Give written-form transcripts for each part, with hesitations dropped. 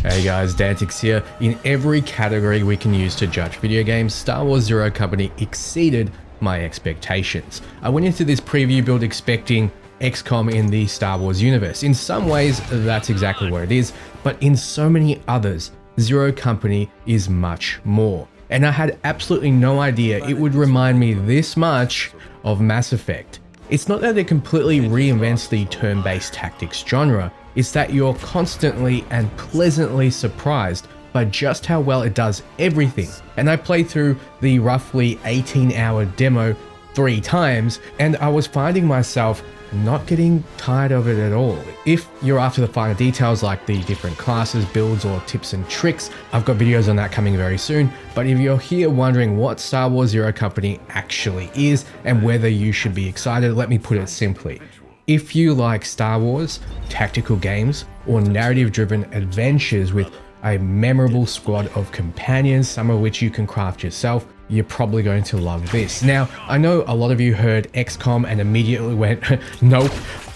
Hey guys, Dantics here. In every category we can use to judge video games, Star Wars Zero Company exceeded my expectations. I went into this preview build expecting XCOM in the Star Wars universe. In some ways, that's exactly what it is, but in so many others, Zero Company is much more. And I had absolutely no idea it would remind me this much of Mass Effect. It's not that it completely reinvents the turn-based tactics genre, it's that you're constantly and pleasantly surprised by just how well it does everything. And I played through the roughly 18-hour demo 3 times, and I was finding myself not getting tired of it at all. If you're after the finer details like the different classes, builds, or tips and tricks, I've got videos on that coming very soon. But if you're here wondering what Star Wars Zero Company actually is and whether you should be excited, let me put it simply. If you like Star Wars, tactical games, or narrative-driven adventures with a memorable squad of companions, some of which you can craft yourself, you're probably going to love this. Now, I know a lot of you heard XCOM and immediately went, nope,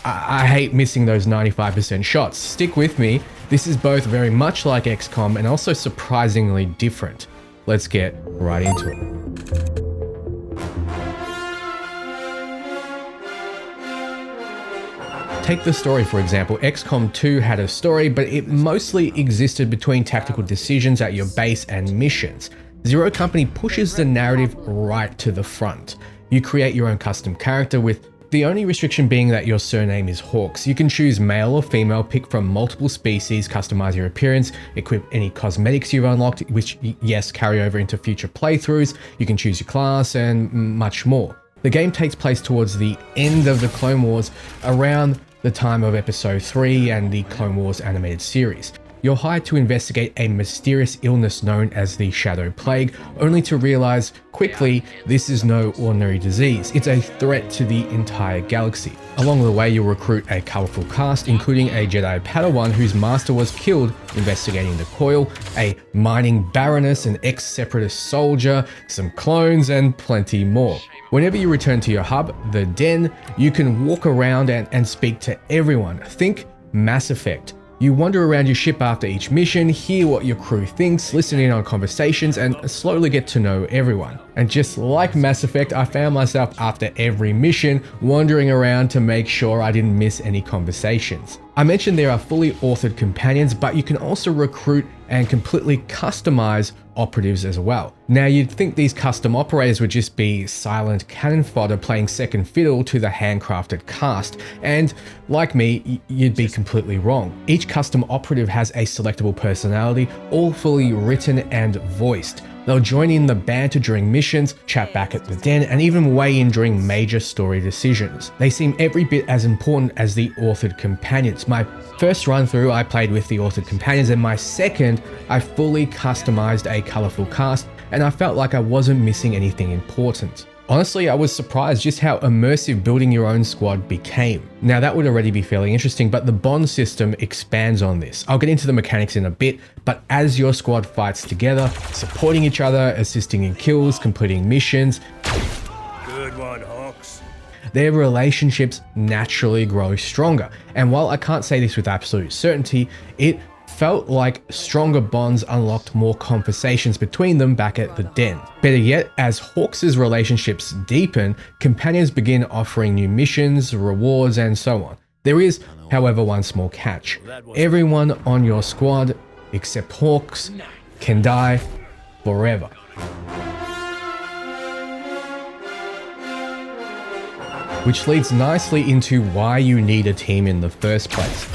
I hate missing those 95% shots. Stick with me, this is both very much like XCOM and also surprisingly different. Let's get right into it. Take the story for example. XCOM 2 had a story, but it mostly existed between tactical decisions at your base and missions. Zero Company pushes the narrative right to the front. You create your own custom character, with the only restriction being that your surname is Hawks. You can choose male or female, pick from multiple species, customize your appearance, equip any cosmetics you've unlocked, which yes, carry over into future playthroughs. You can choose your class and much more. The game takes place towards the end of the Clone Wars, around the time of episode 3 and the Clone Wars animated series. You're hired to investigate a mysterious illness known as the Shadow Plague, only to realize quickly this is no ordinary disease. It's a threat to the entire galaxy. Along the way, you'll recruit a colorful cast, including a Jedi Padawan whose master was killed investigating the coil, a mining baroness, an ex-separatist soldier, some clones, and plenty more. Whenever you return to your hub, the Den, you can walk around and speak to everyone. Think Mass Effect. You wander around your ship after each mission, hear what your crew thinks, listen in on conversations, and slowly get to know everyone. And just like Mass Effect, I found myself after every mission wandering around to make sure I didn't miss any conversations. I mentioned there are fully authored companions, but you can also recruit and completely customize operatives as well. Now, you'd think these custom operators would just be silent cannon fodder playing second fiddle to the handcrafted cast, and like me, you'd be completely wrong. Each custom operative has a selectable personality, all fully written and voiced. They'll join in the banter during missions, chat back at the Den, and even weigh in during major story decisions. They seem every bit as important as the authored companions. My first run through, I played with the authored companions, and my second, I fully customized a colorful cast, and I felt like I wasn't missing anything important. Honestly, I was surprised just how immersive building your own squad became. Now, that would already be fairly interesting, but the bond system expands on this. I'll get into the mechanics in a bit, but as your squad fights together, supporting each other, assisting in kills, completing missions, good one, Hawks, their relationships naturally grow stronger. And while I can't say this with absolute certainty, it felt like stronger bonds unlocked more conversations between them back at the Den. Better yet, as Hawks' relationships deepen, companions begin offering new missions, rewards, and so on. There is, however, one small catch. Everyone on your squad, except Hawks, can die forever. Which leads nicely into why you need a team in the first place.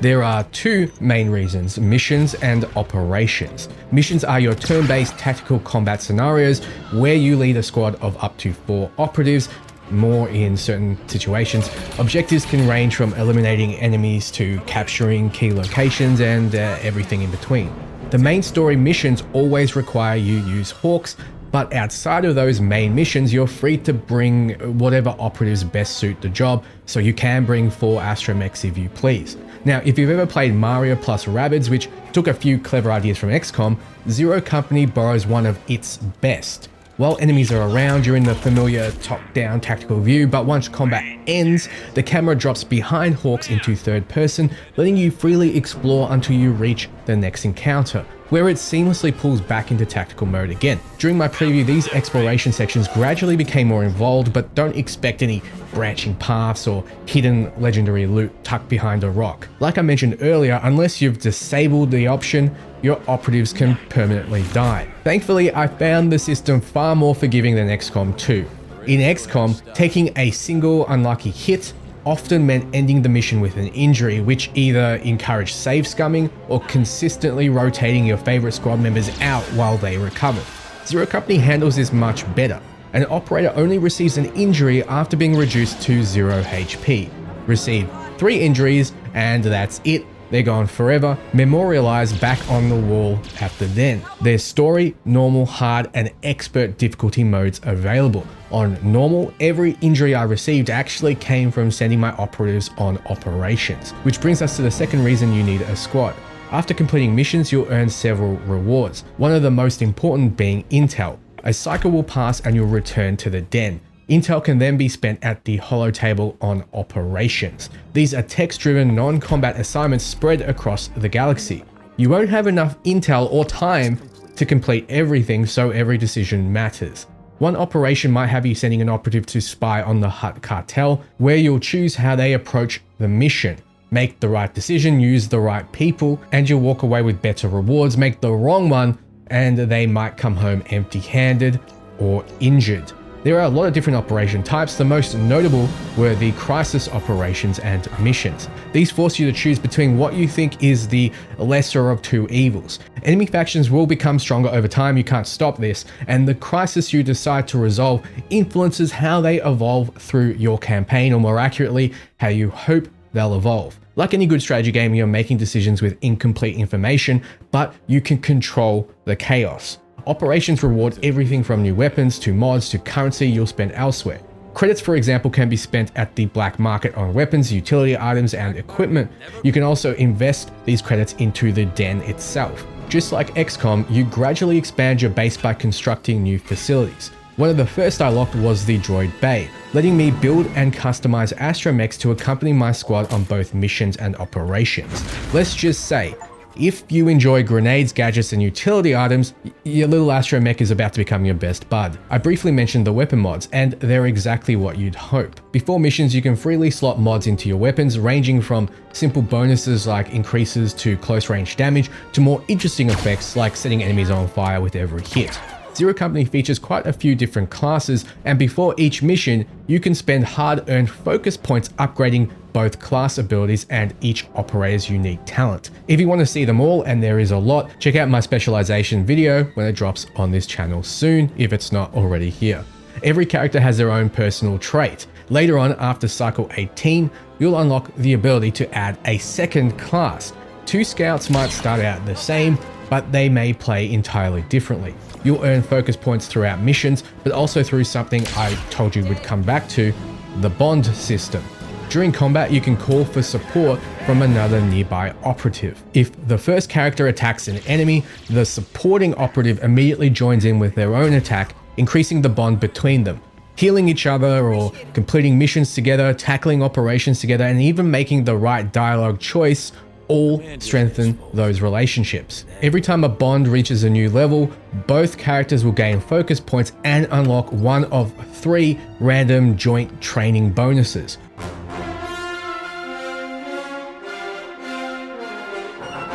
There are 2 main reasons: missions and operations. Missions are your turn-based tactical combat scenarios where you lead a squad of up to 4 operatives, more in certain situations. Objectives can range from eliminating enemies to capturing key locations and everything in between. The main story missions always require you use Hawks, but outside of those main missions, you're free to bring whatever operatives best suit the job, so you can bring 4 astromechs if you please. Now, if you've ever played Mario plus Rabbids, which took a few clever ideas from XCOM, Zero Company borrows one of its best. While enemies are around, you're in the familiar top-down tactical view, but once combat ends, the camera drops behind Hawks into third person, letting you freely explore until you reach the next encounter, where it seamlessly pulls back into tactical mode again. During my preview, these exploration sections gradually became more involved, but don't expect any branching paths or hidden legendary loot tucked behind a rock. Like I mentioned earlier, unless you've disabled the option, your operatives can permanently die. Thankfully, I found the system far more forgiving than XCOM 2. In XCOM, taking a single unlucky hit often meant ending the mission with an injury, which either encouraged save scumming or consistently rotating your favorite squad members out while they recovered. Zero Company handles this much better. An operator only receives an injury after being reduced to 0 HP. Receive 3 injuries and that's it. They're gone forever, memorialized back on the wall at the den. There's story, normal, hard, and expert difficulty modes available. On normal, every injury I received actually came from sending my operatives on operations. Which brings us to the second reason you need a squad. After completing missions, you'll earn several rewards, one of the most important being intel. A cycle will pass and you'll return to the den. Intel can then be spent at the holotable on operations. These are text-driven, non-combat assignments spread across the galaxy. You won't have enough intel or time to complete everything, so every decision matters. One operation might have you sending an operative to spy on the Hutt cartel, where you'll choose how they approach the mission. Make the right decision, use the right people, and you'll walk away with better rewards. Make the wrong one, and they might come home empty-handed or injured. There are a lot of different operation types. The most notable were the crisis operations and missions. These force you to choose between what you think is the lesser of two evils. Enemy factions will become stronger over time, you can't stop this, and the crisis you decide to resolve influences how they evolve through your campaign, or more accurately, how you hope they'll evolve. Like any good strategy game, you're making decisions with incomplete information, but you can control the chaos. Operations reward everything from new weapons to mods to currency you'll spend elsewhere. Credits, for example, can be spent at the black market on weapons, utility items, and equipment. You can also invest these credits into the den itself. Just like XCOM, you gradually expand your base by constructing new facilities. One of the first I locked was the Droid Bay, letting me build and customize astromechs to accompany my squad on both missions and operations. Let's just say, if you enjoy grenades, gadgets, and utility items, your little astromech is about to become your best bud. I briefly mentioned the weapon mods, and they're exactly what you'd hope. Before missions, you can freely slot mods into your weapons, ranging from simple bonuses like increases to close range damage, to more interesting effects like setting enemies on fire with every hit. Zero Company features quite a few different classes, and before each mission, you can spend hard-earned focus points upgrading both class abilities and each operator's unique talent. If you want to see them all, and there is a lot, check out my specialization video when it drops on this channel soon, if it's not already here. Every character has their own personal trait. Later on, after cycle 18, you'll unlock the ability to add a second class. 2 scouts might start out the same, but they may play entirely differently. You'll earn focus points throughout missions, but also through something I told you we'd come back to, the bond system. During combat, you can call for support from another nearby operative. If the first character attacks an enemy, the supporting operative immediately joins in with their own attack, increasing the bond between them. Healing each other or completing missions together, tackling operations together, and even making the right dialogue choice all strengthen those relationships. Every time a bond reaches a new level, both characters will gain focus points and unlock one of 3 random joint training bonuses.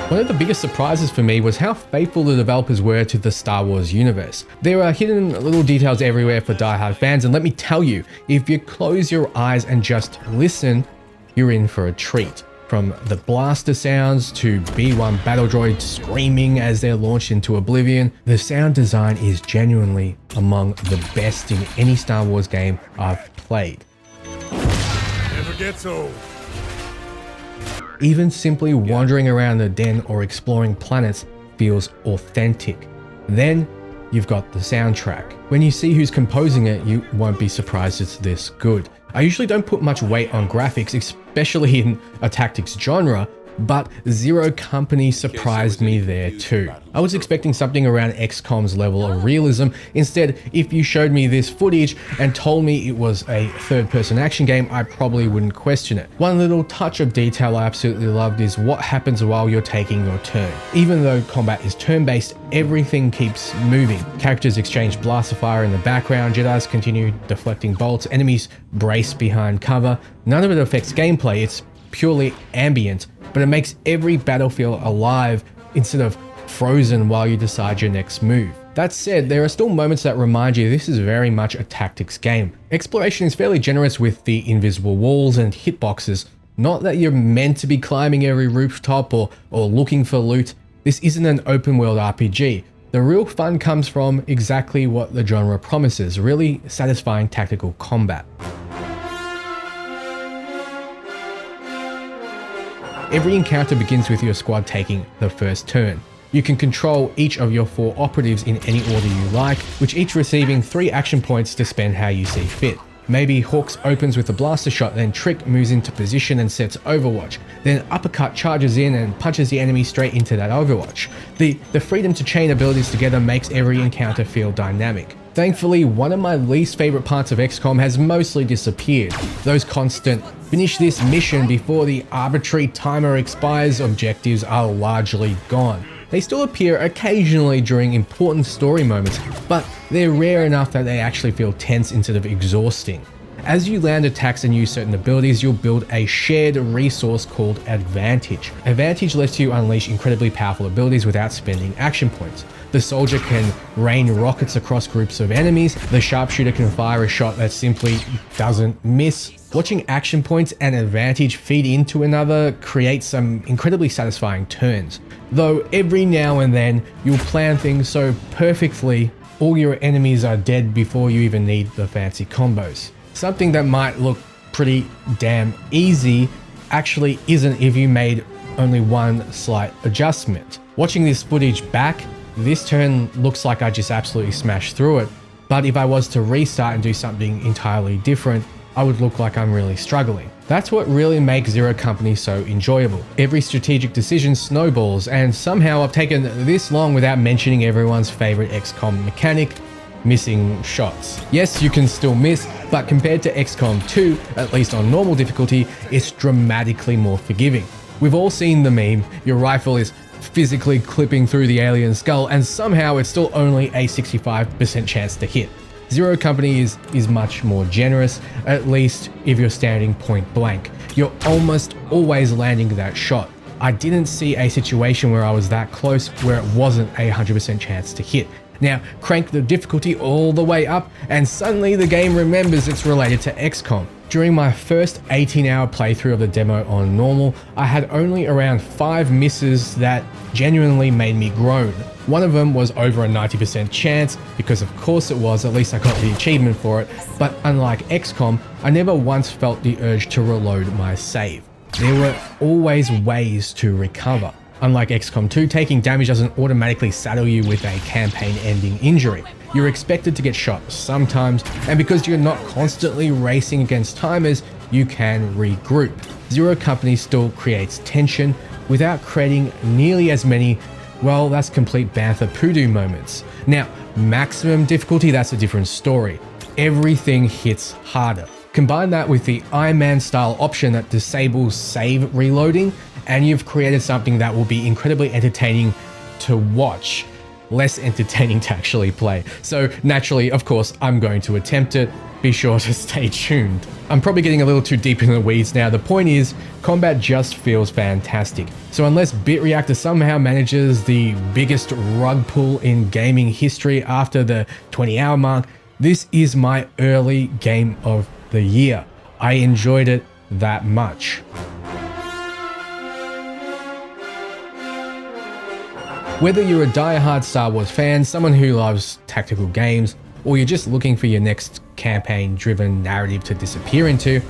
One of the biggest surprises for me was how faithful the developers were to the Star Wars universe. There are hidden little details everywhere for die-hard fans, and let me tell you, if you close your eyes and just listen, you're in for a treat. From the blaster sounds to B-1 battle droids screaming as they're launched into oblivion, the sound design is genuinely among the best in any Star Wars game I've played. Never gets old. Even simply wandering around the den or exploring planets feels authentic. Then you've got the soundtrack. When you see who's composing it, you won't be surprised it's this good. I usually don't put much weight on graphics, especially in a tactics genre, but Zero Company surprised me there too. I was expecting something around XCOM's level of realism. Instead, if you showed me this footage and told me it was a third-person action game, I probably wouldn't question it. One little touch of detail I absolutely loved is what happens while you're taking your turn. Even though combat is turn-based, everything keeps moving. Characters exchange blaster fire in the background, Jedis continue deflecting bolts, enemies brace behind cover. None of it affects gameplay, it's purely ambient, but it makes every battlefield alive instead of frozen while you decide your next move. That said, there are still moments that remind you this is very much a tactics game. Exploration is fairly generous with the invisible walls and hitboxes. Not that you're meant to be climbing every rooftop or looking for loot. This isn't an open world RPG. The real fun comes from exactly what the genre promises, really satisfying tactical combat. Every encounter begins with your squad taking the first turn. You can control each of your 4 operatives in any order you like, which each receiving 3 action points to spend how you see fit. Maybe Hawks opens with a blaster shot, then Trick moves into position and sets Overwatch. Then Uppercut charges in and punches the enemy straight into that Overwatch. The freedom to chain abilities together makes every encounter feel dynamic. Thankfully, one of my least favorite parts of XCOM has mostly disappeared. Those constant finish this mission before the arbitrary timer expires objectives are largely gone. They still appear occasionally during important story moments, but they're rare enough that they actually feel tense instead of exhausting. As you land attacks and use certain abilities, you'll build a shared resource called Advantage. Advantage lets you unleash incredibly powerful abilities without spending action points. The soldier can rain rockets across groups of enemies. The sharpshooter can fire a shot that simply doesn't miss. Watching action points and Advantage feed into another creates some incredibly satisfying turns. Though every now and then you'll plan things so perfectly, all your enemies are dead before you even need the fancy combos. Something that might look pretty damn easy actually isn't if you made only one slight adjustment. Watching this footage back, this turn looks like I just absolutely smashed through it, but if I was to restart and do something entirely different, I would look like I'm really struggling. That's what really makes Zero Company so enjoyable. Every strategic decision snowballs, and somehow I've taken this long without mentioning everyone's favorite XCOM mechanic, missing shots. Yes, you can still miss, but compared to XCOM 2, at least on normal difficulty, it's dramatically more forgiving. We've all seen the meme, your rifle is physically clipping through the alien skull and somehow it's still only a 65% chance to hit. Zero Company is much more generous, at least if you're standing point blank. You're almost always landing that shot. I didn't see a situation where I was that close where it wasn't a 100% chance to hit. Now, crank the difficulty all the way up and suddenly the game remembers it's related to XCOM. During my first 18-hour playthrough of the demo on normal, I had only around 5 misses that genuinely made me groan. One of them was over a 90% chance, because of course it was, at least I got the achievement for it, but unlike XCOM, I never once felt the urge to reload my save. There were always ways to recover. Unlike XCOM 2, taking damage doesn't automatically saddle you with a campaign-ending injury. You're expected to get shot sometimes, and because you're not constantly racing against timers, you can regroup. Zero Company still creates tension without creating nearly as many, well, that's complete bantha poodoo moments. Now, maximum difficulty, that's a different story. Everything hits harder. Combine that with the Iron Man style option that disables save reloading, and you've created something that will be incredibly entertaining to watch, less entertaining to actually play. So naturally, of course, I'm going to attempt it. Be sure to stay tuned. I'm probably getting a little too deep in the weeds now. The point is, combat just feels fantastic. So unless Reactor somehow manages the biggest rug pull in gaming history after the 20-hour mark, this is my early game of the year. I enjoyed it that much. Whether you're a die-hard Star Wars fan, someone who loves tactical games, or you're just looking for your next campaign-driven narrative to disappear into,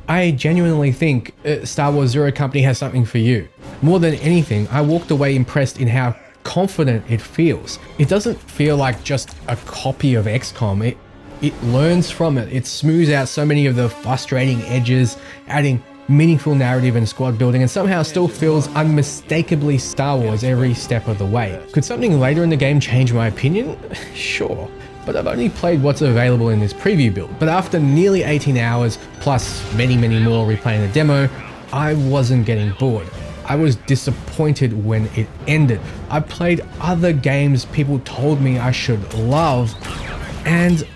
I genuinely think Star Wars Zero Company has something for you. More than anything, I walked away impressed in how confident it feels. It doesn't feel like just a copy of XCOM. It learns from it. It smooths out so many of the frustrating edges, adding meaningful narrative and squad building, and somehow still feels unmistakably Star Wars every step of the way. Could something later in the game change my opinion? Sure, but I've only played what's available in this preview build. But after nearly 18 hours, plus many more replaying the demo, I wasn't getting bored. I was disappointed when it ended. I played other games people told me I should love, and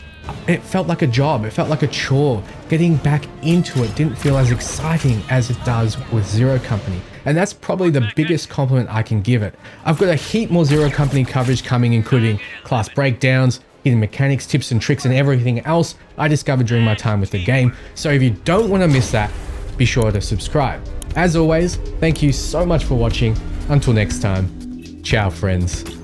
it felt like a job, it felt like a chore. Getting back into it didn't feel as exciting as it does with Zero Company. And that's probably the biggest compliment I can give it. I've got a heap more Zero Company coverage coming, including class breakdowns, hidden mechanics, tips and tricks, and everything else I discovered during my time with the game. So if you don't want to miss that, be sure to subscribe. As always, thank you so much for watching. Until next time, ciao friends.